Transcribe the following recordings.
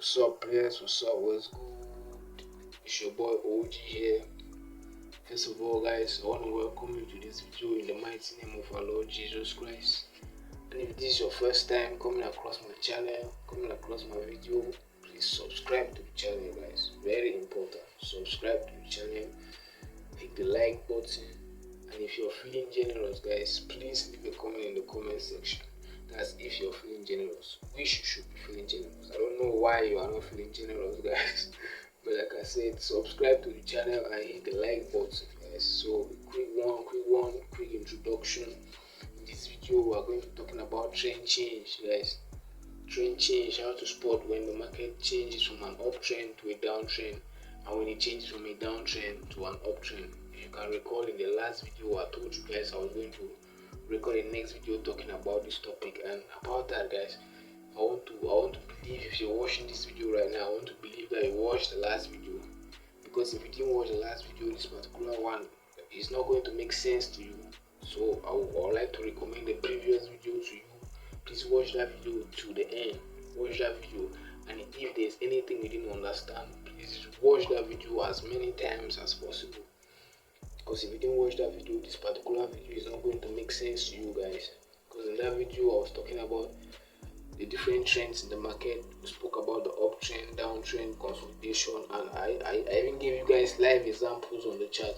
What's up, players? What's up? What's good? It's your boy OG here. First of all, guys, I want to welcome you to this video in the mighty name of our Lord Jesus Christ. And if this is your first time coming across my channel, coming across my video, please subscribe to the channel, guys. Very important. Subscribe to the channel, hit the like button, and if you're feeling generous, guys, please leave a comment in the comment section. That's if you're feeling generous. Wish you should be feeling generous. I don't know why you are not feeling generous, guys. But like I said, subscribe to the channel and hit the like button, guys. So quick introduction. In this video, we are going to be talking about trend change, guys. Trend change, how to spot when the market changes from an uptrend to a downtrend, and when it changes from a downtrend to an uptrend. If you can recall, in the last video, I told you guys I was going to record the next video talking about this topic. And about that, guys, I want to believe, if you're watching this video right now, I want to believe that you watched the last video, because if you didn't watch the last video, this particular one is not going to make sense to you. So I would like to recommend the previous video to you. Please watch that video to the end. Watch that video, and if there's anything you didn't understand, please watch that video as many times as possible. Because if you didn't watch that video, this particular video is not going to make sense to you guys. Because in that video, I was talking about the different trends in the market. We spoke about the uptrend, downtrend, consolidation, and I even gave you guys live examples on the chart.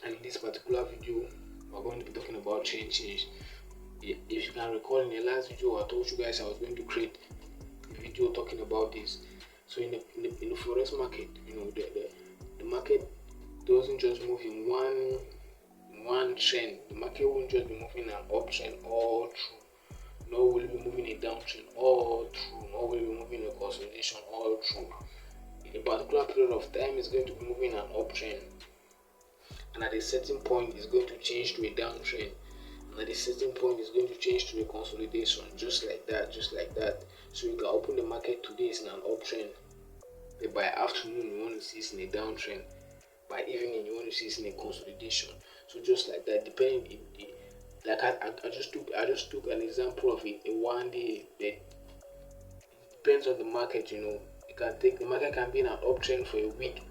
And in this particular video, we're going to be talking about trend change. If you can recall, in the last video, I told you guys I was going to create a video talking about this. So in the forex market, you know, the market doesn't just move in one trend. The market won't just be moving an uptrend all through. Nor will it be moving a downtrend all through. Nor will it be moving a consolidation all through. In a particular period of time, it's going to be moving an uptrend, and at a certain point, it's going to change to a downtrend. And at a certain point, it's going to change to a consolidation, just like that. So you can open the market today, it's in an uptrend. But by afternoon, you want to see it's in a downtrend. By evening, you want to see it's in a consolidation. So just like that, depending. Like I just took an example of a 1 day. It depends on the market, you know. The market can be in an uptrend for a week.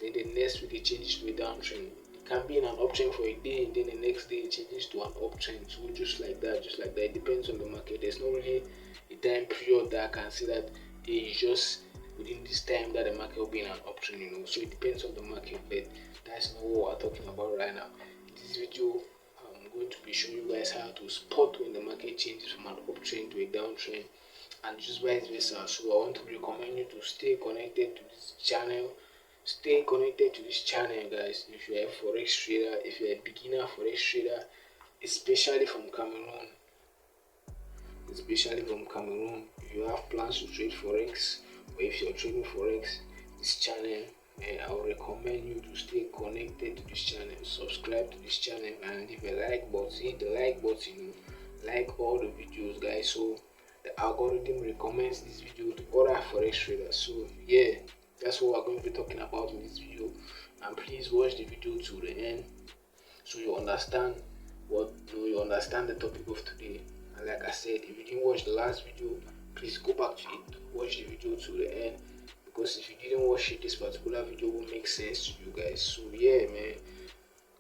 Then the next week it changes to a downtrend. It can be in an uptrend for a day, and then the next day it changes to an uptrend. So just like that. It depends on the market. There's not really a time period that I can say that it's just within this time that the market will be in an uptrend, you know. So it depends on the market, but that's not what we're talking about right now. In this video, I'm going to be showing you guys how to spot when the market changes from an uptrend to a downtrend, and just vice versa. So I want to recommend you to stay connected to this channel. Stay connected to this channel, guys. If you're a forex trader, if you're a beginner forex trader, especially from Cameroon, if you have plans to trade forex, or if you're trading forex, this channel, I would recommend you to stay connected to this channel. Subscribe to this channel and leave a like button. Hit the like button, like all the videos, guys, so the algorithm recommends this video to other forex traders. So yeah, that's what we're going to be talking about in this video. And please watch the video to the end, so you understand the topic of today. And like I said, if you didn't watch the last video, please go back to it, watch the video to the end, because if you didn't watch it, this particular video will make sense to you guys. So yeah, man,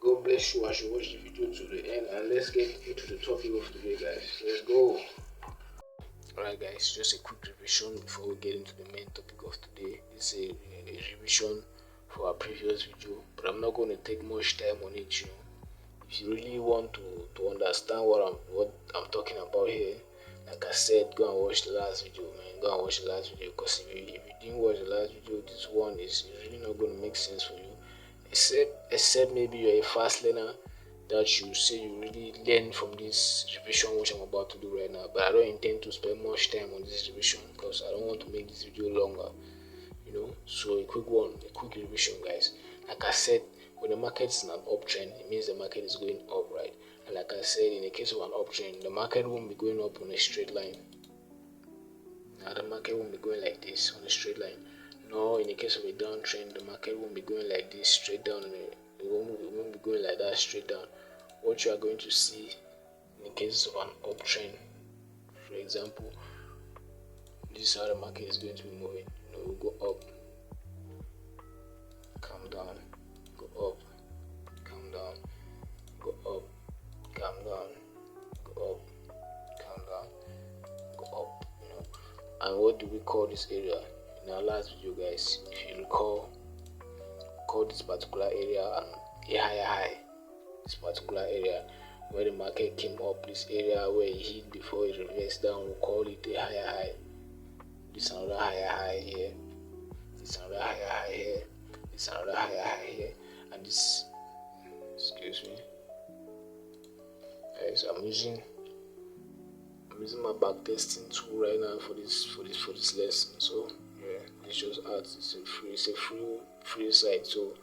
God bless you as you watch the video to the end, and let's get into the topic of today, guys. Let's go. Alright, guys, just a quick revision before we get into the main topic of today. It's a revision for our previous video, but I'm not going to take much time on it, you know. If you really want to understand what I'm talking about here, like I said, go and watch the last video, man. Go and watch the last video, because if you didn't watch the last video, this one is really not going to make sense for you. Except maybe you're a fast learner, that you say you really learn from this revision which I'm about to do right now. But I don't intend to spend much time on this revision, because I don't want to make this video longer, you know. So a quick revision, guys. Like I said, when the market is in an uptrend, it means the market is going up, right? And like I said, in the case of an uptrend, the market won't be going up on a straight line. Now the market won't be going like this on a straight line. No, in the case of a downtrend, the market won't be going like this straight down. It won't be going like that straight down. What you are going to see in the case of an uptrend, example, this is how the market is going to be moving. We'll go up, come down, go up, come down, go up, come down, go up, come down, go up. And what do we call this area? In our last video, guys, if you recall, call this particular area a higher high. This particular area where the market came up, this area where it hit before it reversed down, we'll call it a higher high. This another higher high here, this another higher high here, this another higher high here, and this, excuse me guys, I'm using my back testing tool right now for this lesson. So yeah, it's just ads. It's a free site, so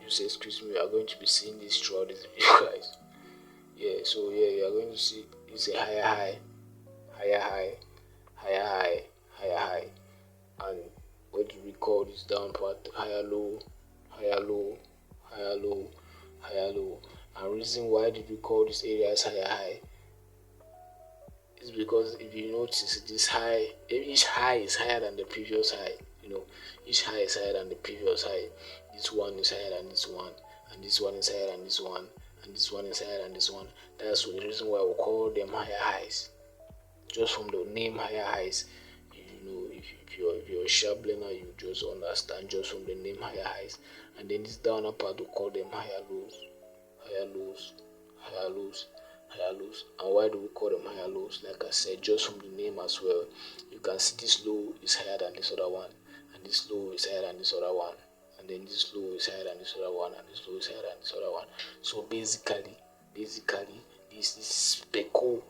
you say, excuse me, we are going to be seeing this throughout this video, guys. Yeah, so yeah, you are going to see it's a higher high, higher high, higher high, higher high, and what do we call this down part? Higher low, higher low, higher low, higher low. And reason why did we call this area as higher high is because if you notice, this high, each high is higher than the previous high. Each high is higher than the previous high. This one is higher than this one, and this one is higher than this one, and this one is higher than this one. That's the reason why we call them higher highs. Just from the name higher highs, if you're a sharp learner, you just understand just from the name higher highs. And then this downer part, we call them higher lows, higher lows, higher lows, higher lows. And why do we call them higher lows? Like I said, just from the name as well, you can see this low is higher than this other one, and this low is higher than this other one, and then this low is higher than this other one, and this low is higher than this other one. So basically this speckle,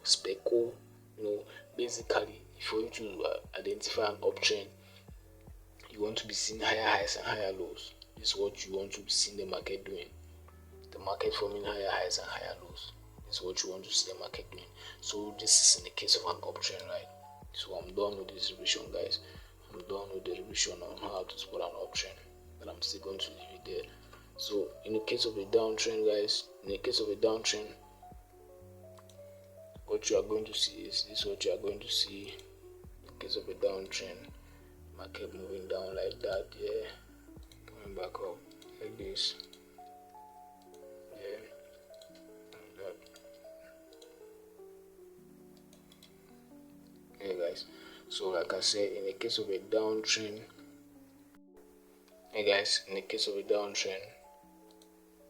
basically for you to identify an uptrend, you want to be seeing higher highs and higher lows. This is what you want to be seeing the market doing. The market forming higher highs and higher lows. This is what you want to see the market doing. So this is in the case of an uptrend, right? So I'm done with this revision, guys. I'm done with the revision on how to spot an uptrend, but I'm still going to leave it there. So in the case of a downtrend, guys, what you are going to see is this. What you are going to see in the case of a downtrend, market moving down like that, yeah, coming back up like this, yeah, like that. Okay, guys. So like I said, in the case of a downtrend,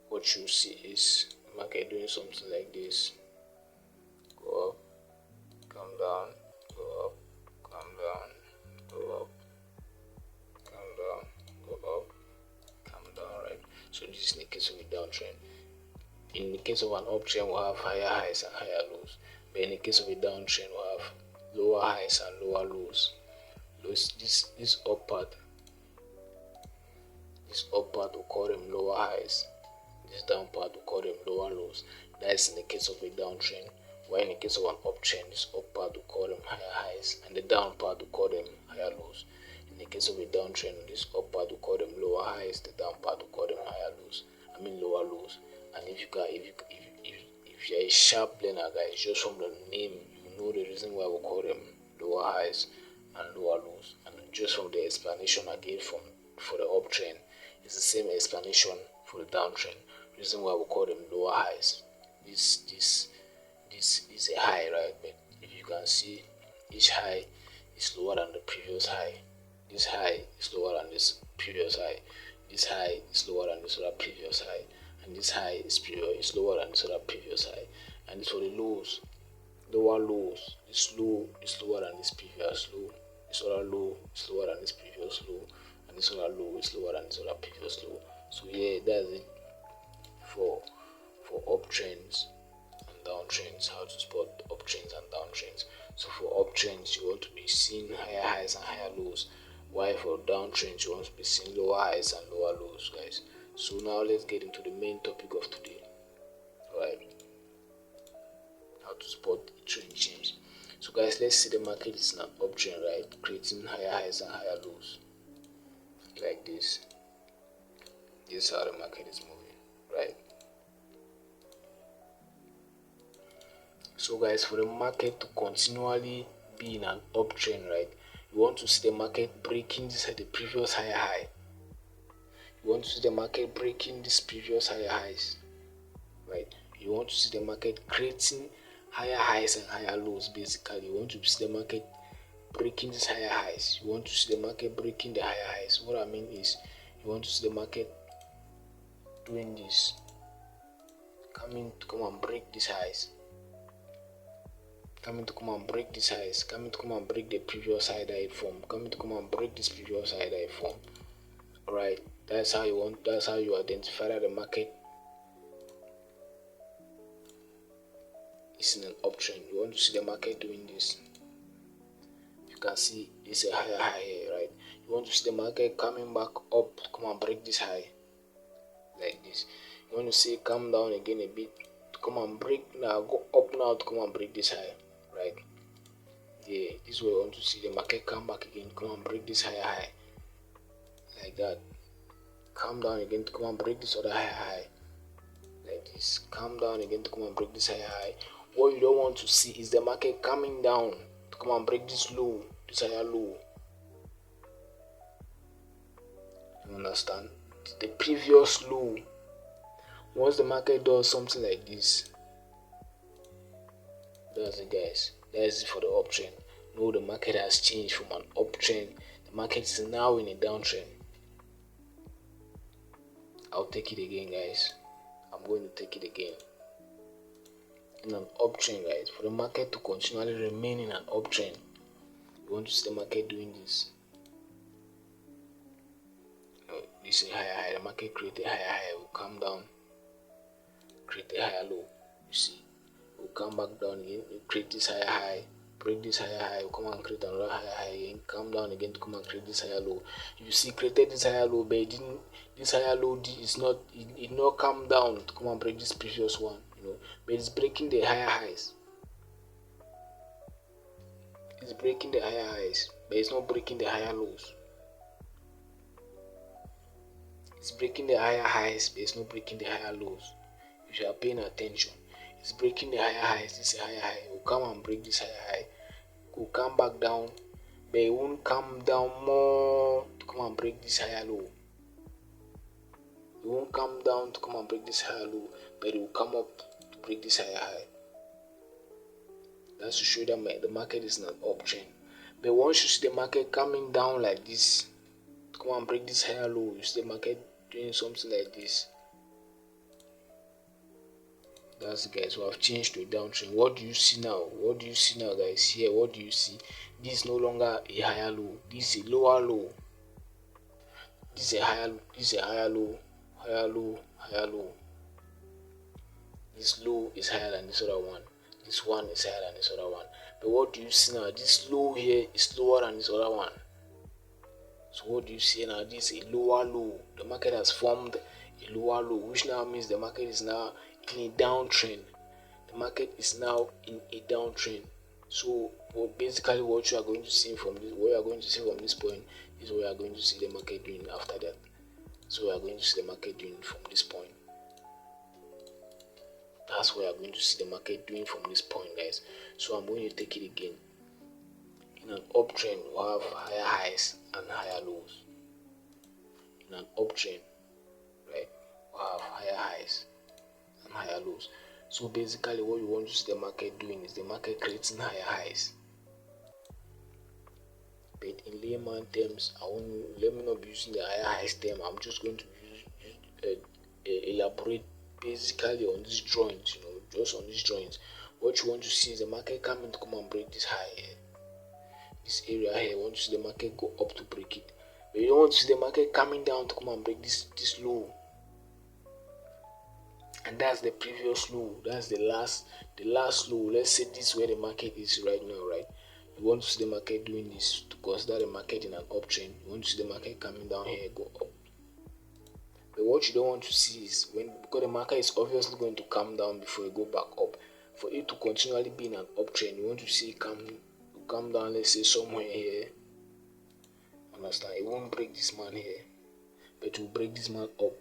what you see is market doing something like this. Go up, come down, go up, come down, go up, come down, go up, come down, right? So this is in the case of a downtrend. In the case of an uptrend, we'll have higher highs and higher lows. But in the case of a downtrend, we'll have lower highs and lower lows. This up part we'll call them lower highs. This down part we'll call them lower lows. That's in the case of a downtrend. While in the case of an uptrend, this up part we'll call them higher highs, and the down part we'll call them higher lows. In the case of a downtrend, this up part we'll call them lower highs, the down part we'll call them lower lows. And if you're a sharp learner, guys, just from the name, you know the reason why we call them lower highs and lower lows. And just from the explanation again for the uptrend, it's the same explanation for the downtrend. Reason why we call them lower highs. This is a high, right? But if you can see, each high is lower than the previous high. This high is lower than this previous high. This high is lower than this other previous high, and this high is lower than this other previous high. And for the lows, lower lows, this low is lower than this previous low. This other low is lower than this previous low, and this other low is lower than this other previous low. So yeah, that's it for uptrends and downtrends, how to spot uptrends and downtrends. So for uptrends, you want to be seeing higher highs and higher lows, while for downtrends, you want to be seeing lower highs and lower lows, guys. So now let's get into the main topic of today. Alright, how to spot a trend change. So guys, let's see the market is in an uptrend, right? Creating higher highs and higher lows like this. This is how the market is moving, right? So guys, for the market to continually be in an uptrend, right, you want to see the market breaking this at the previous higher high. You want to see the market breaking this previous higher highs, right? You want to see the market creating higher highs and higher lows. Basically, you want to see the market breaking these higher highs. You want to see the market breaking the higher highs. What I mean is, you want to see the market doing this, coming to come and break these highs, coming to come and break these highs, coming to come and break the previous high that it formed, coming to come and break this previous high that it formed. Alright, that's how you identify that the market is in an uptrend. You want to see the market doing this. You can see it's a higher high here, right? You want to see the market coming back up to come and break this high like this. You want to see it come down again a bit to come and break now, go up now to come and break this high, right? Yeah, this is where you want to see the market come back again, come and break this higher high like that. Come down again to come and break this other higher high like this. Come down again to come and break this higher high. What you don't want to see is the market coming down to come and break this low, this higher low. You understand? The previous low. Once the market does something like this, that's it, guys. That's it for the uptrend. No, the market has changed from an uptrend. The market is now in a downtrend. I'll take it again, guys. I'm going to take it again. In an uptrend, guys, for the market to continually remain in an uptrend, you want to see the market doing this. This is a higher high. The market create a higher high, will come down, create a higher low. You see, will come back down again, will create this higher high, break this higher high, will come and create another higher high again, come down again to come and create this higher low. You see, created this higher low, but it didn't. This higher low is not. It not come down to come and break this previous one, but it's breaking the higher highs. It's breaking the higher highs, but it's not breaking the higher lows. It's breaking the higher highs, but it's not breaking the higher lows. If you are paying attention, it's breaking the higher highs. This is a higher high. It will come and break this higher high. It will come back down, but it won't come down more to come and break this higher low. It won't come down to come and break this higher low, but it will come up to break this higher high. That's to show that the market is in an uptrend. But once you see the market coming down like this, to come and break this higher low, you see the market doing something like this. That's it, guys. We have changed to a downtrend. What do you see now? What do you see now, guys? Here, what do you see? This is no longer a higher low. This is a lower low. This is a higher. This is a higher low. Higher low. Higher low. This low is higher than this other one. This one is higher than this other one. But what do you see now? This low here is lower than this other one. So what do you see now? This is a lower low. The market has formed a lower low, which now means the market is now in a downtrend. The market is now in a downtrend. So basically what you are going to see from this, what you are going to see from this point is what you are going to see the market doing after that. So we are going to see the market doing from this point. That's what we are going to see the market doing from this point, guys. So I'm going to take it again. In an uptrend, we have higher highs and higher lows. In an uptrend, right, we have higher highs and higher lows. So basically what you want to see the market doing is the market creating higher highs. But in layman terms, let me not be using the higher highs term. I'm just going to elaborate basically on these drawings, just on these drawings. What you want to see is the market coming to come and break this high here. This area here, you want to see the market go up to break it. But you don't want to see the market coming down to come and break this low. And that's the previous low. That's the last low. Let's say this is where the market is right now, right? You want to see the market doing this to consider the market in an uptrend. You want to see the market coming down here, go up. But what you don't want to see is because the market is obviously going to come down before it go back up. For it to continually be in an uptrend, you want to see it come down, let's say somewhere here. Understand? It won't break this man here, but it will break this man up.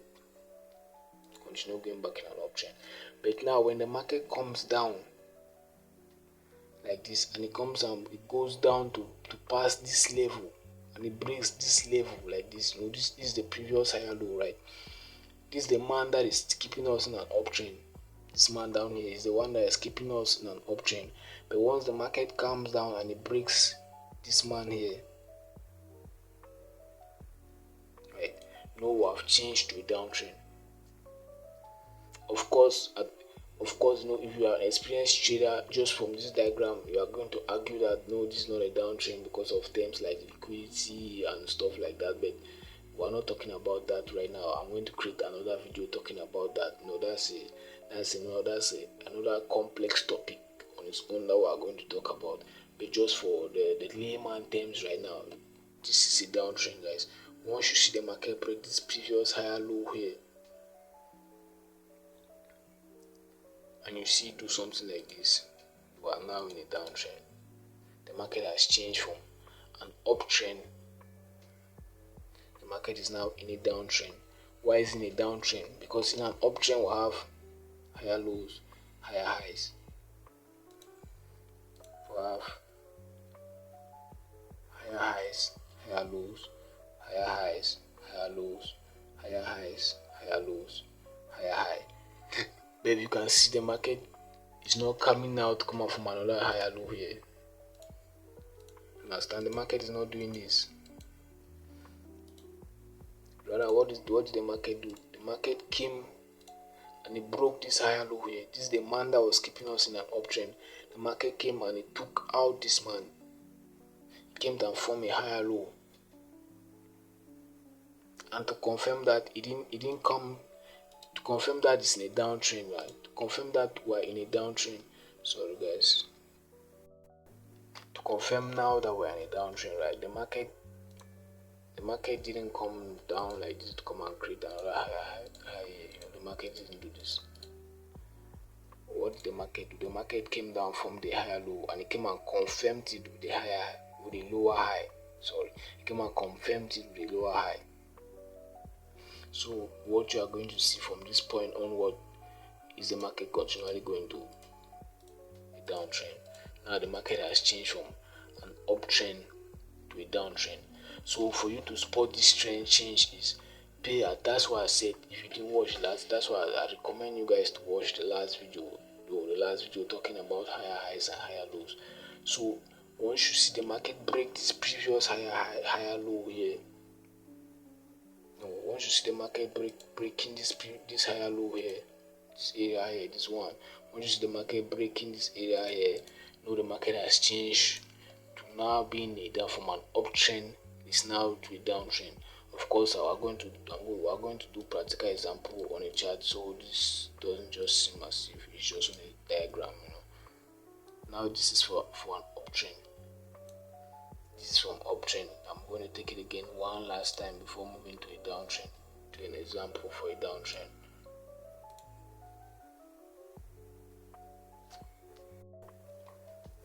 Continue going back in an uptrend. But now when the market comes down, like this, and it comes and it goes down to pass this level, and it breaks this level like this. This is the previous higher low, right? This is the man that is keeping us in an uptrend. This man down here is the one that is keeping us in an uptrend. But once the market comes down and it breaks this man here, right, we have changed to a downtrend. Of course, if you are an experienced trader, just from this diagram, you are going to argue that no, this is not a downtrend because of terms like liquidity and stuff like that. But we're not talking about that right now. I'm going to create another video talking about that. No, that's another complex topic on its own that we are going to talk about. But just for the layman terms right now, this is a downtrend, guys. Once you see the market break this previous higher low here, and you see do something like this, we are now in a downtrend. The market has changed from an uptrend. The market is now in a downtrend. Why is it in a downtrend? Because in an uptrend we have higher lows, higher highs. We have higher highs, higher lows, higher highs, higher lows, higher highs, higher lows, higher high. But you can see the market is not coming out to come out from another higher low here. Understand? The market is not doing this. Rather, what did the market do? The market came and it broke this higher low here. This is the man that was keeping us in an uptrend. The market came and it took out this man. It came down from a higher low. And to confirm that it didn't come, to confirm that it's in a downtrend, right? To confirm that we're in a downtrend. Sorry guys. To confirm now that we're in a downtrend, right? The market didn't come down like this to come and create another high. The market didn't do this. What did the market do? The market came down from the higher low and it came and confirmed it with the lower high. Sorry, it came and confirmed it with the lower high. So what you are going to see from this point onward is the market continually going to a downtrend. Now the market has changed from an uptrend to a downtrend. So for you to spot this trend change is pay at. That's why I said if you didn't watch last, that's why I recommend you guys to watch the last video. The last video talking about higher highs and higher lows. So once you see the market break this previous higher low here, once you see the market breaking this higher low here, this area here, this one, once you see the market breaking this area here, the market has changed to now being from an uptrend, it's now to a downtrend. Of course, we are going to do practical example on a chart, so this doesn't just seem as if it's just on a diagram. Now this is for an uptrend. This is from uptrend. I'm going to take it again one last time before moving to a downtrend. To an example for a downtrend.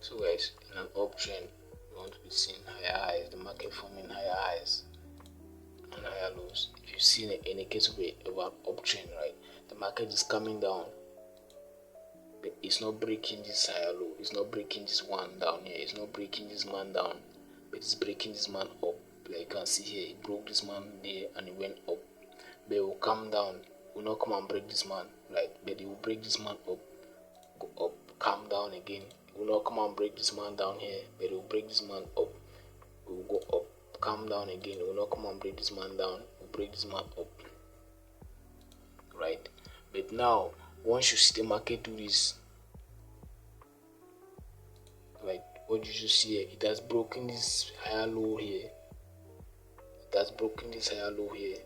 So guys, in an uptrend, you want to be seeing higher highs, the market forming higher highs and higher lows. If you see in a case of an uptrend, right, the market is coming down, but it's not breaking this higher low. It's not breaking this one down here. It's not breaking this man down, but it's breaking this man up. Like you can see here, it broke this man there and it went up. But it will come down. It will not come and break this man, right? But it will break this man up, go up, come down again. It will not come and break this man down here, but it will break this man up. It will go up, come down again. It will not come and break this man down. It will break this man up, right? But now, once you see the market do this, right, what did you see here? It has broken this higher low here. It has broken this higher low here.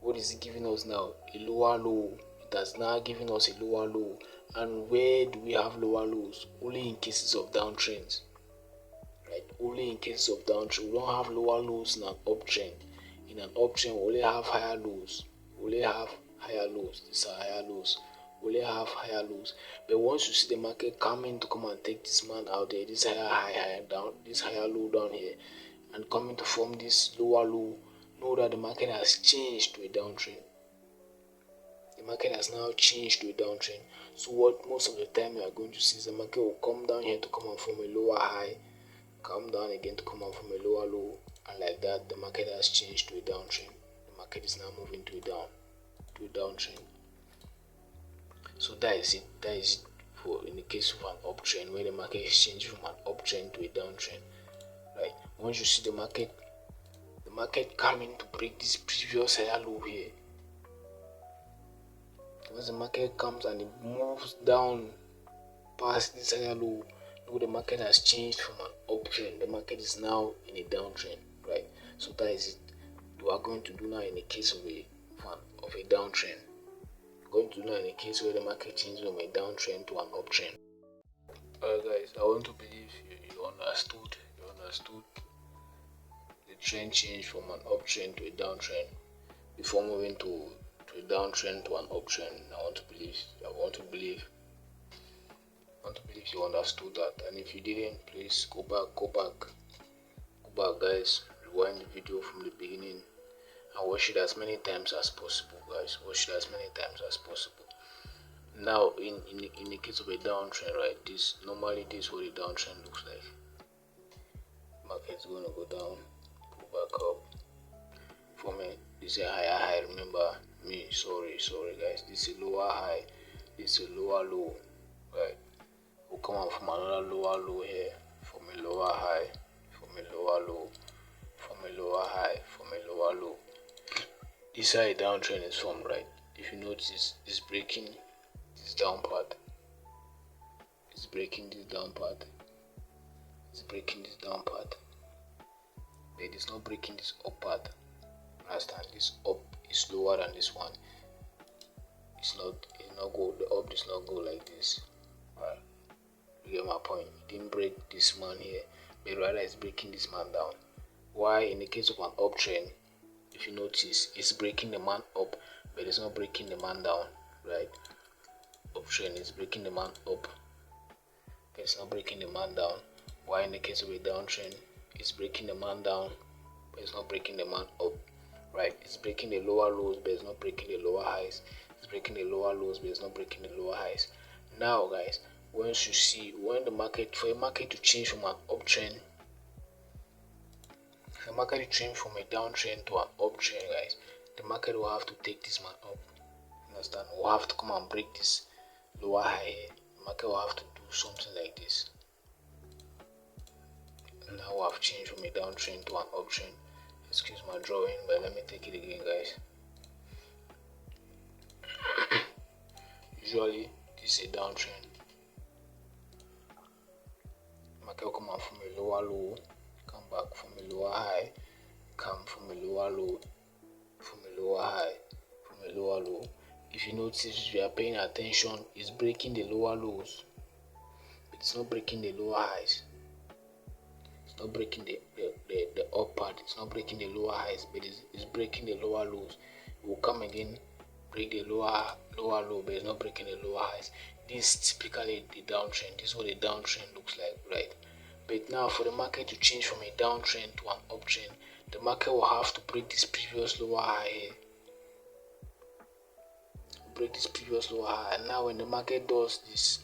What is it giving us now? A lower low. It has now given us a lower low. And where do we have lower lows? Only in cases of downtrends, right? Only in cases of downtrend. We don't have lower lows in an uptrend. In an uptrend, we only have higher lows. We only have higher lows. These are higher lows. We only have higher lows. But once you see the market coming to come and take this man out there, this higher down, this higher low down here, and coming to form this lower low, know that the market has changed to a downtrend. The market has now changed to a downtrend. So what most of the time you are going to see is the market will come down here to come out from a lower high, come down again to come out from a lower low, and like that the market has changed to a downtrend. The market is now moving to a downtrend. So that is it. That is it for in the case of an uptrend, where the market is changing from an uptrend to a downtrend. Right. Once you see the market coming to break this previous higher low here. Once the market comes and it moves down past this higher low, the market has changed from an uptrend. The market is now in a downtrend, right? So that is it. We are going to do now in the case of a downtrend. We're going to do now in a case where the market changes from a downtrend to an uptrend. Alright guys, I want to believe you understood. You understood the trend change from an uptrend to a downtrend before moving to a downtrend to an uptrend. I want to believe you understood that. And if you didn't, please go back guys, rewind the video from the beginning and watch it as many times as possible, guys. Watch it as many times as possible. Now in the case of a downtrend, right, this is what a downtrend looks like. Market's gonna go down, pull back up. For me, this is a higher high. Remember me, sorry guys, this is a lower high, this is a lower low, right? We'll come out from another lower low here, from a lower high, from a lower low, from a lower high, from a lower low. This is how a downtrend is formed, right? If you notice, it's breaking this down part. It's breaking this down part. It's breaking this down part. But it is not breaking this up part. Understand? This up is lower than this one. It's not go. The up does not go like this. Alright. You get my point. It didn't break this man here, but rather it's breaking this man down. Why in the case of an uptrend, if you notice, it's breaking the man up, but it's not breaking the man down, right? Uptrend is breaking the man up, but it's not breaking the man down. Why in the case of a downtrend, it's breaking the man down, but it's not breaking the man up, right? It's breaking the lower lows, but it's not breaking the lower highs. It's breaking the lower lows, but it's not breaking the lower highs. Now, guys, once you see for a market to change from an uptrend, for a market to change from a downtrend to an uptrend, guys, the market will have to take this man up. Understand? We'll have to come and break this lower high here. The market will have to do something like this. And now we'll have changed from a downtrend to an uptrend. Excuse my drawing, but let me take it again, guys. Usually, this is a downtrend. Market will come out from a lower low, come back from a lower high, come from a lower low, from a lower high, from a lower low. If you notice, if you are paying attention, it's breaking the lower lows, but it's not breaking the lower highs. It's not breaking the up part. It's not breaking the lower highs, but it's breaking the lower lows. It will come again, break the lower low, but it's not breaking the lower highs. This is typically the downtrend. This is what a downtrend looks like, right? But now for the market to change from a downtrend to an uptrend, the market will have to break this previous lower high here. Break this previous lower high. And now when the market does this,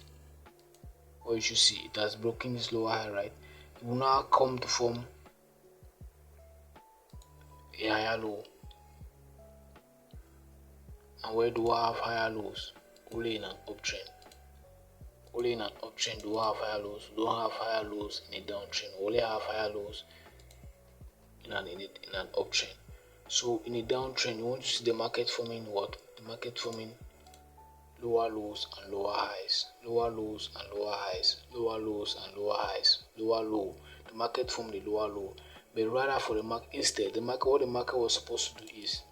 what you should see, it has broken this lower high, right? It will now come to form a higher low. And where do I have higher lows? Only in an uptrend. Only in an uptrend do I have higher lows. We don't have higher lows in a downtrend. We only have higher lows in an uptrend. So in a downtrend, you want to see the market forming what? The market forming lower lows and lower highs, lower lows and lower highs, lower lows and lower highs, lower low. The market formed the lower low, but rather for the market, instead, what the market was supposed to do is,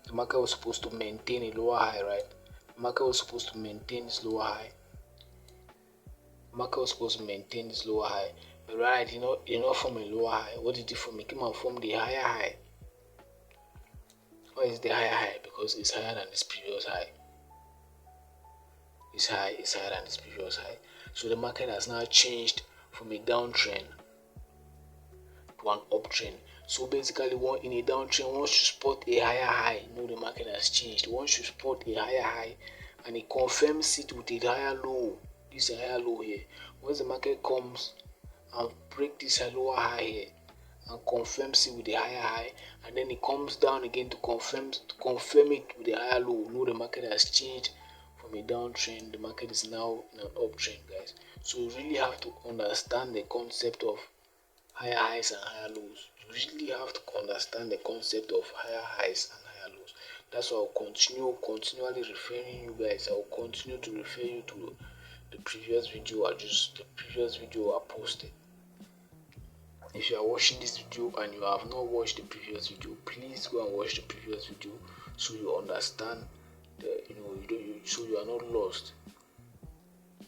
the market was supposed to maintain a lower high, right? The market was supposed to maintain this lower high. The market was supposed to maintain this lower high, but rather it did not form a lower high. What did it form? It came and formed the higher high. Why is the higher high? Because it's higher than this previous high. It's higher than this previous high. So the market has now changed from a downtrend to an uptrend. So basically, in a downtrend, once you spot a higher high, know the market has changed. Once you spot a higher high and it confirms it with a higher low, this is a higher low here. Once the market comes and break this lower high here and confirms it with a higher high, and then it comes down again to confirm it with a higher low, know the market has changed from a downtrend. The market is now in an uptrend, guys. So you really have to understand the concept of higher highs and higher lows. You really have to understand the concept of higher highs and higher lows. That's why I'll continually referring you guys. I will continue to refer you to the previous video I posted. If you are watching this video and you have not watched the previous video, please go and watch the previous video so you understand so you are not lost,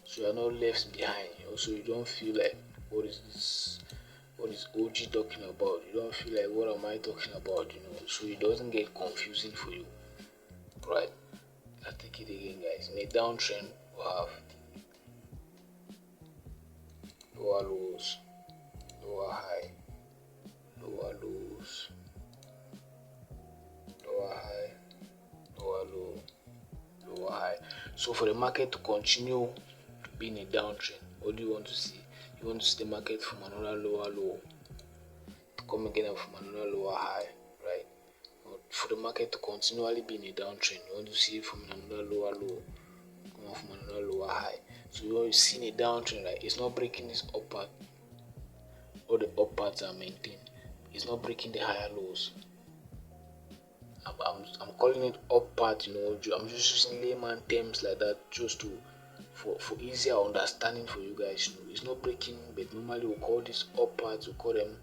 so you are not left behind. So you don't feel like what is OG talking about. You don't feel like what am I talking about, so it doesn't get confusing for you. Right? I'll take it again, guys. In a downtrend, we have lower lows, lower high, lower lows, lower high, lower low, lower high. So for the market to continue to be in a downtrend, what do you want to see? You want to see the market from another lower low to come again from another lower high, right? For the market to continually be in a downtrend, you want to see it from another lower low, come from another lower high. So you want to see in a downtrend, right? It's not breaking this upper, all the uppers are maintained. It's not breaking the higher lows. I'm calling it up part, I'm just using layman terms like that just to for easier understanding for you guys. It's not breaking, but normally we call this up parts, we call them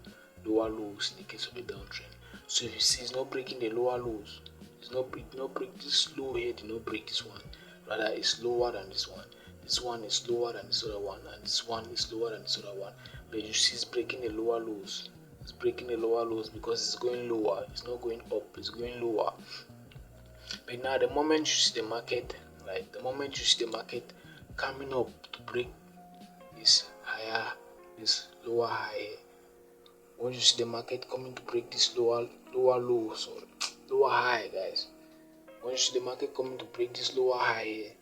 lower lows in the case of a downtrend. So if you see it's not breaking the lower lows, it's not break this low here, did not break this one. Rather it's lower than this one. This one is lower than this other one, and this one is lower than this other one. But you see it's breaking the lower lows. It's breaking the lower lows because it's going lower. It's not going up, it's going lower. But now the moment you see the market, right? The moment you see the market coming up to break this lower high, once you see the market coming to break this lower low, lower high, guys. Once you see the market coming to break this lower high,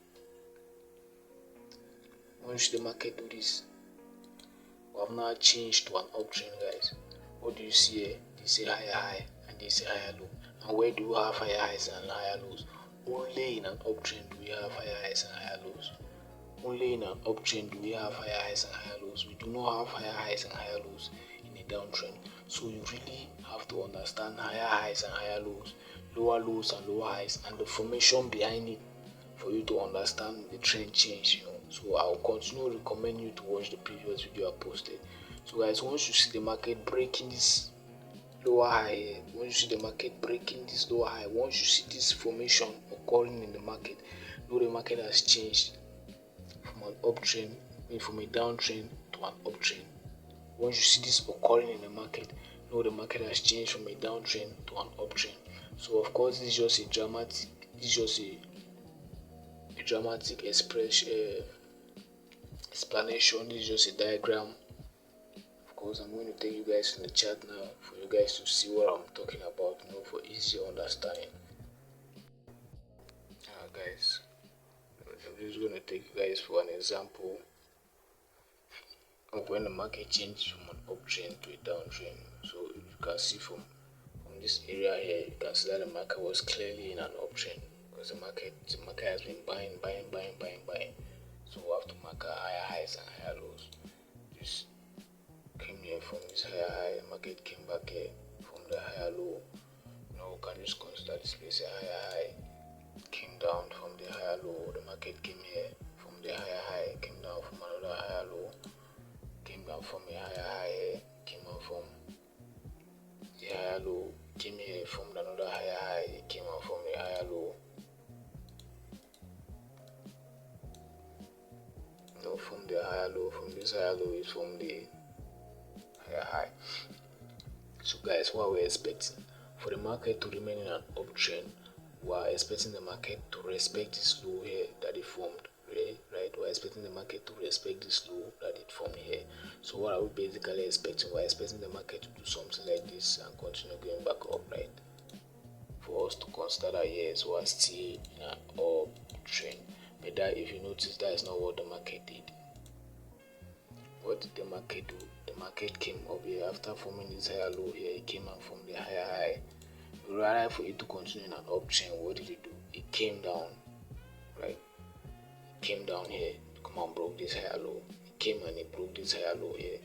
once you see the market do this, we have now changed to an uptrend, guys. What do you see here? This is a higher high and this is a higher low. And where do we have higher highs and higher lows? Only in an uptrend do we have higher highs and higher lows. Only in an uptrend do we have higher highs and higher lows. We do not have higher highs and higher lows in a downtrend. So you really have to understand higher highs and higher lows, lower lows and lower highs, and the formation behind it for you to understand the trend change. So I will continue to recommend you to watch the previous video I posted. So guys, once you see the market breaking this lower high, once you see the market breaking this lower high, once you see this formation occurring in the market, know the market has changed from an uptrend, from a downtrend to an uptrend. Once you see this occurring in the market, know the market has changed from a downtrend to an uptrend. So of course, this is just a dramatic explanation. This is just a diagram. Of course, I'm going to take you guys in the chat now for you guys to see what I'm talking about, for easier understanding. Guys, I'm just going to take you guys for an example of when the market changes from an uptrend to a downtrend. So you can see from this area here, you can see that the market was clearly in an uptrend because the market has been buying. So we have to mark higher highs and higher lows. Just came here from this higher high, the market came back here from the higher low. We can just consider this place a higher high, came down from the higher low. The market came here from the higher high, came down from another higher low, came down from a higher high, came out from the higher low, came here from another higher high, came out from the higher low. From the higher low, from this higher low is from the higher high. So guys, what we're expecting for the market to remain in an uptrend, we are expecting the market to respect this low here that it formed, here, right? We're expecting the market to respect this low that it formed here. So what are we basically expecting? We're expecting the market to do something like this and continue going back up, right? For us to consider that yes, we're still in an uptrend. But that, if you notice, that is not what the market did. What did the market do? The market came up here after forming this higher low here. It came and formed the higher high. Rather for it to continue in an uptrend, what did it do? It came down, right? It came down here, come and broke this higher low. It came and it broke this higher low here.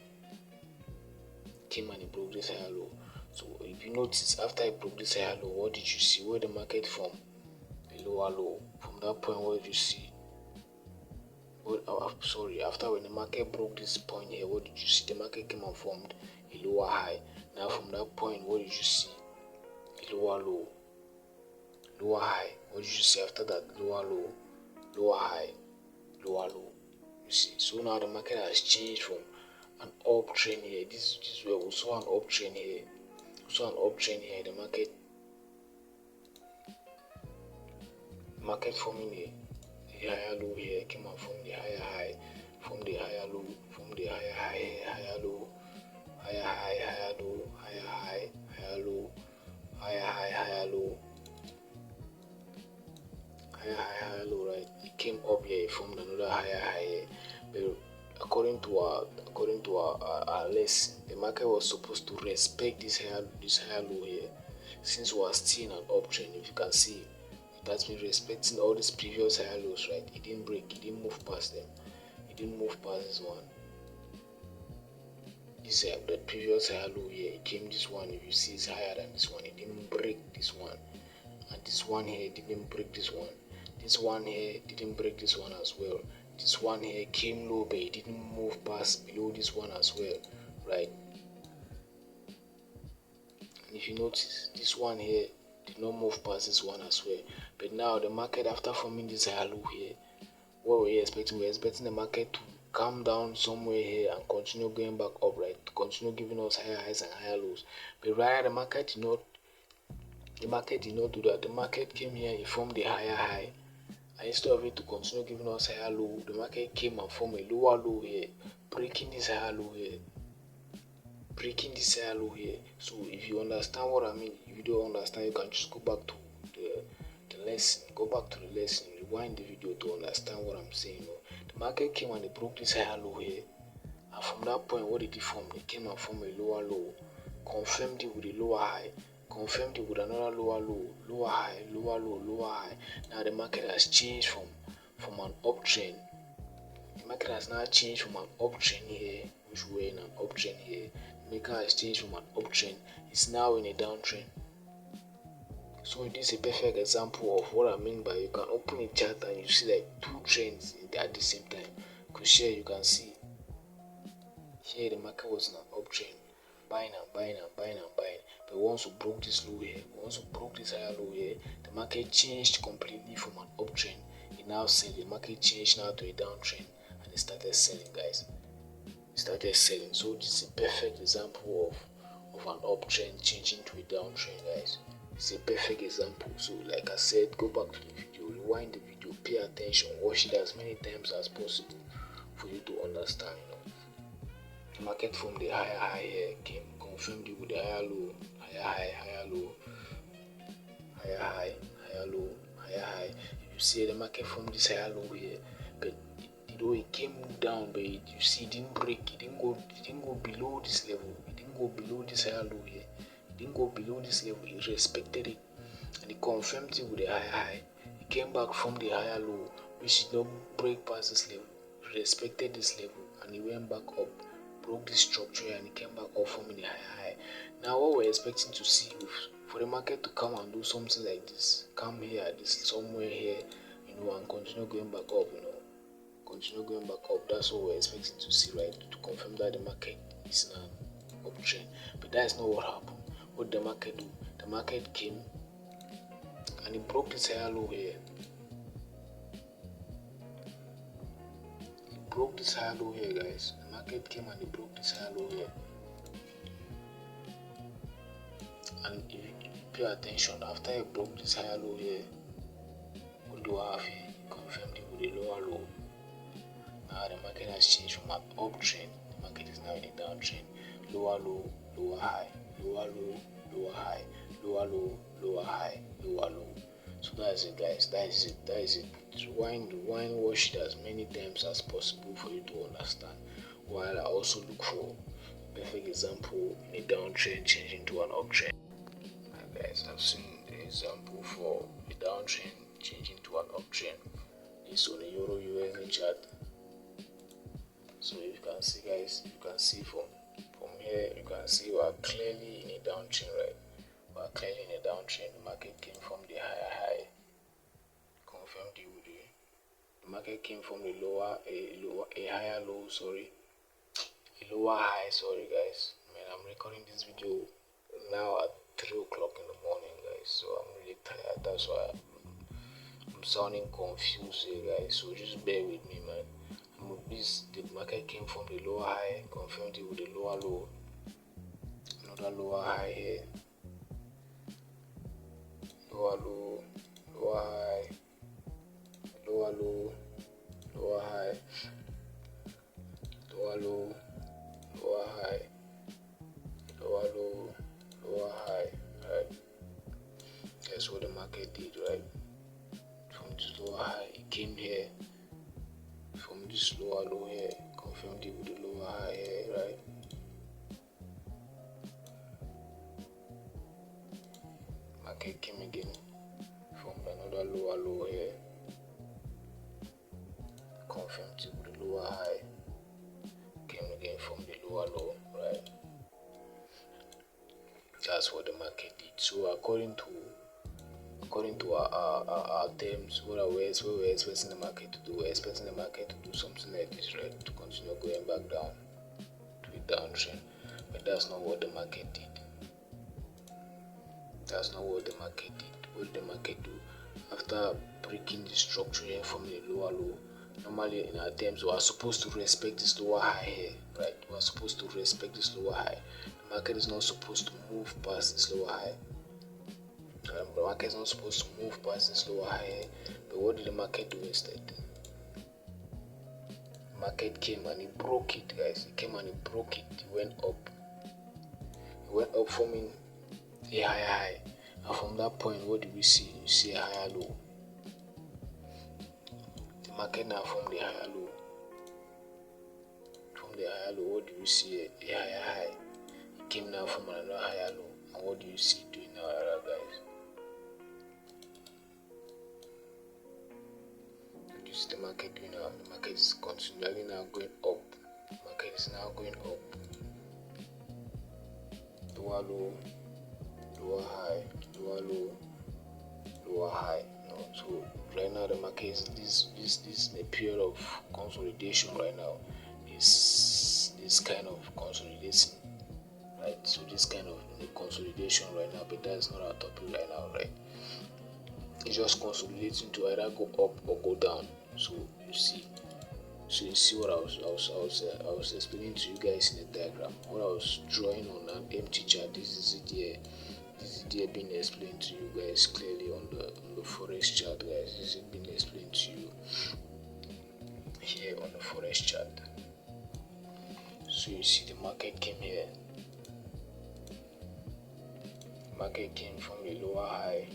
It came and it broke this higher low. So if you notice, after it broke this higher low, what did you see? Where the market formed a lower low. From that point, what did you see? After when the market broke this point here, what did you see? The market came and formed a lower high. Now from that point, what did you see? A lower low, lower high. What did you see after that? Lower low, lower high, lower low. You see, so now the market has changed from an uptrend here. This is where we saw an uptrend here. We saw an uptrend here. The market forming a higher low here, came out from the higher high, from the higher low, from the higher high, higher low, higher high, higher low, higher high, higher low, higher high, higher low, higher high, higher low, right? It came up here, it formed another higher high here. But according to our lesson, the market was supposed to respect this higher low here. Since we are still in an uptrend, if you can see, it has been respecting all these previous higher lows, right? It didn't break, it didn't move past them. It didn't move past this one. This the previous higher low here, it came this one, if you see, is higher than this one. It didn't break this one. And this one here didn't break this one. This one here didn't break this one as well. This one here came low, but it didn't move past below this one as well, right? And if you notice, this one here did not move past this one as well. But now the market, after forming this higher low here, what were we expecting? We're expecting the market to come down somewhere here and continue going back up, right? To continue giving us higher highs and higher lows. But rather the market did not do that. The market came here, it formed a higher high. And instead of it to continue giving us higher low, the market came and formed a lower low here, breaking this higher low here. Breaking this higher low here. So if you understand what I mean, if you don't understand, you can just go back to the lesson. Go back to the lesson, rewind the video to understand what I'm saying. The market came and it broke this higher low here. And from that point, what did it form? It came and formed a lower low, confirmed it with a lower high, confirmed it with another lower low, lower high, lower low, lower high. Now the market has changed from an uptrend. The market has now changed from an uptrend here, which we were in an uptrend here. The market has changed from an uptrend. It's now in a downtrend. So this is a perfect example of what I mean by you can open a chart and you see like two trends at the same time. Because here you can see, here the market was in an uptrend, buying and buying and buying and buying. But once we broke this low here, once we broke this higher low here, the market changed completely from an uptrend. It now said the market changed now to a downtrend and it started selling, guys. It started selling. So this is a perfect example of an uptrend changing to a downtrend, guys. It's a perfect example. So like I said, go back to the video, rewind the video, pay attention, watch it as many times as possible for you to understand. The market from the higher high here came, confirmed it with the higher low, higher high, higher low, higher high, higher low, higher high. You see the market from this higher low here, but it came down, but you see it didn't break, it didn't go below this level, it didn't go below this higher low here. Didn't go below this level, it respected it and it confirmed it with the higher high. It came back from the higher low, which did not break past this level, it respected this level and it went back up, broke this structure and it came back up from the higher high. Now what we're expecting to see for the market to come and do something like this, come here, this somewhere here, and continue going back up, continue going back up. That's what we're expecting to see, right? To confirm that the market is in an uptrend. But that is not what happened. What did the market do? The market came and it broke this higher low here. It broke this higher low here, guys. The market came and it broke this higher low here. And if you pay attention, after it broke this higher low here, what do I have here? It confirmed it with a lower low. Now the market has changed from an uptrend. The market is now in a downtrend. Lower low, lower high, lower low, lower high, lower low, lower high, lower low. So that's it, guys. That is it. That is it. Rewind, watch it as many times as possible for you to understand. While I also look for a perfect example in a downtrend changing to an uptrend. Guys, I've seen the example for a downtrend changing to an uptrend. It's on the Euro USD chart. So you can see, guys, you can see from here, you can see we are clearly in a downtrend, right? We are clearly in a downtrend. The market came from the higher high, confirmed the market came from the a higher low, sorry, a lower high, sorry, guys. Man, I'm recording this video now at 3 o'clock in the morning, guys, so I'm really tired. That's why I'm sounding confused here, guys, so just bear with me, man. The market came from the lower high, confirmed it with the lower low, another lower high here, lower low, lower high, lower low, lower high, lower low, lower high, lower low, lower high, right? That's what the market did, right? From this lower high, it came here. From this lower low here, confirmed it with the lower high here, right? Market came again from another lower low here, confirmed it with the lower high, came again from the lower low, right? That's what the market did. So according to our terms, what we're expecting the market to do, we're expecting the market to do something like this, right? To continue going back down to a downtrend. But that's not what the market did. That's not what the market did. What did the market do? After breaking the structure here from the lower low, normally in our terms, we are supposed to respect this lower high here, right? We are supposed to respect this lower high. The market is not supposed to move past this lower high. The market is not supposed to move past this lower high, but what did the market do instead? The market came and it broke it, guys. It came and it broke it. It went up. It went up, forming a higher high. And from that point, what do we see? You see a higher low. The market now formed a higher low. From the higher low, what do we see? A higher high. It came now from another higher low. And what do you see doing now, guys? The market doing now? The market is continually now going up. The market is now going up. Lower low, lower high, lower low, lower high. So right now the market is this a period of consolidation right now. This kind of consolidating, right? So this kind of consolidation right now, but that's not our topic right now, right? It's just consolidating to either go up or go down. So you see what I was explaining to you guys in the diagram. What I was drawing on an empty chart. This is it here. This is it being explained to you guys clearly on the Forex chart, guys. This is being explained to you here on the Forex chart. So you see the market came here. The market came from the lower high.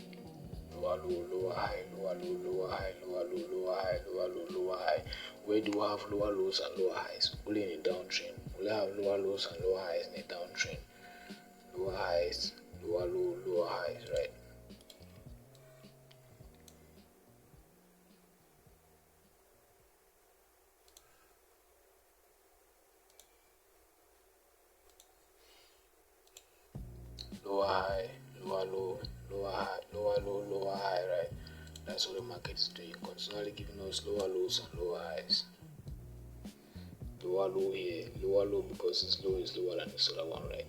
Lower low, lower high, lower low, lower high, lower low, lower high, lower low, lower high. Where do we have lower lows and lower highs? Only in a downtrend. We have lower lows and lower highs in a downtrend. Lower highs, lower low, lower highs, right? Lower high, lower low, lower high, lower low, lower high, right? That's what the market is doing, continually giving us lower lows and lower highs. Lower low here, lower low because this low is lower than this other one, right?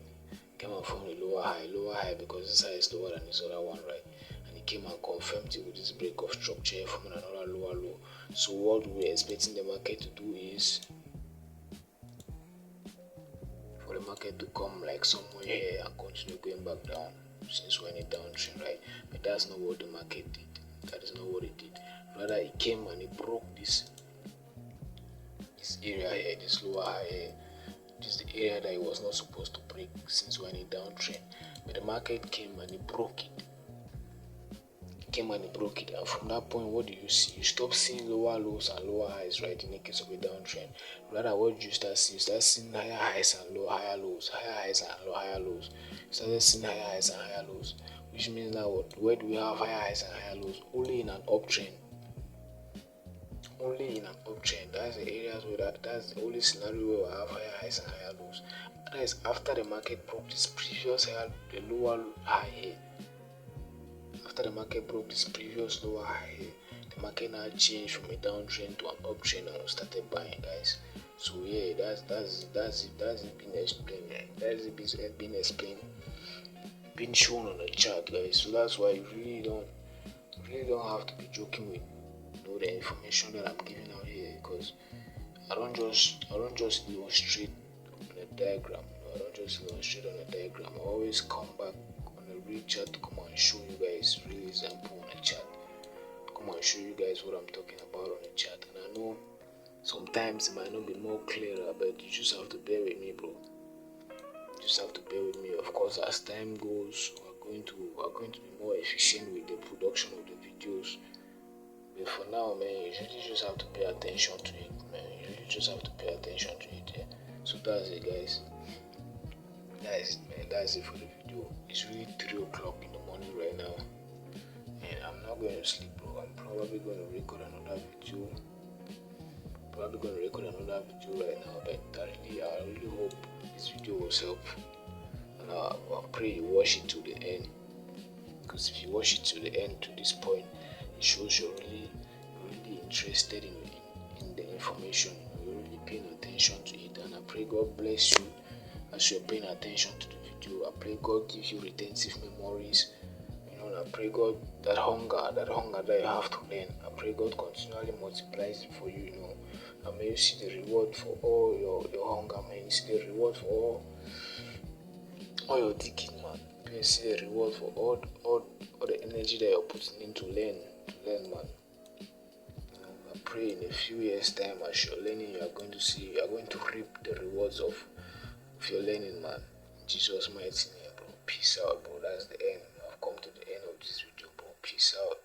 Came out from the lower high because this high is lower than this other one, right? And it came and confirmed it with this break of structure from another lower low. So what we're expecting the market to do is for the market to come like somewhere here and continue going back down since we're in a downtrend, right? But that's not what the market did. That is not what it did. Rather, it came and it broke this this area here, this lower high here. This is the area that it was not supposed to break since we're in a downtrend, but the market came and it broke it. And from that point, what do you see? You stop seeing lower lows and lower highs, right? In the case of a downtrend, rather what you start seeing? You start seeing higher highs and low higher lows, higher highs and low higher lows. You started seeing higher highs and higher lows, which means that where do we have higher highs and higher lows? Only in an uptrend. Only in an uptrend. That's the areas where that's the only scenario where we have higher highs and higher lows. That is after the market broke this previous high, the lower high here. After the market broke this previous lower high here, the market now changed from a downtrend to an uptrend and we started buying, guys. So yeah, that's it being explained. That's it being explained, being shown on the chart, guys. So that's why you really don't have to be joking with the information that I'm giving out here, because I don't just illustrate on a diagram. I don't just illustrate on a diagram. I always come back on a real chart to come and show you guys real example on a chart. Come and show you guys what I'm talking about on a chart. And I know sometimes it might not be more clearer, but you just have to bear with me, bro. You just have to bear with me. Of course, as time goes, we're going to be more efficient with the production of the videos. But for now, man, you really just have to pay attention to it, man. You really just have to pay attention to it, yeah. So that's it, guys. That's it, man. That's it for the video. It's really 3 o'clock in the morning right now, and I'm not going to sleep, bro. I'm probably going to record another video. Right now, but I really hope this video was helpful, and I pray you watch it to the end. Because if you watch it to the end, to this point, it shows you're really interested in the information. You're really paying attention to it, and I pray God bless you as you're paying attention to the video. I pray God gives you retentive memories. And I pray God that hunger that you have to learn, I pray God continually multiplies it for you. And may you see the reward for all your hunger. May you see the reward for all your digging, man. May you see the reward for all the energy that you're putting in to learn, man. I pray in a few years' time, as you're learning, you are going to reap the rewards of your learning, man. In Jesus' mighty name, bro. Peace out, bro. That's the end. I've come to the end of this video, bro. Peace out.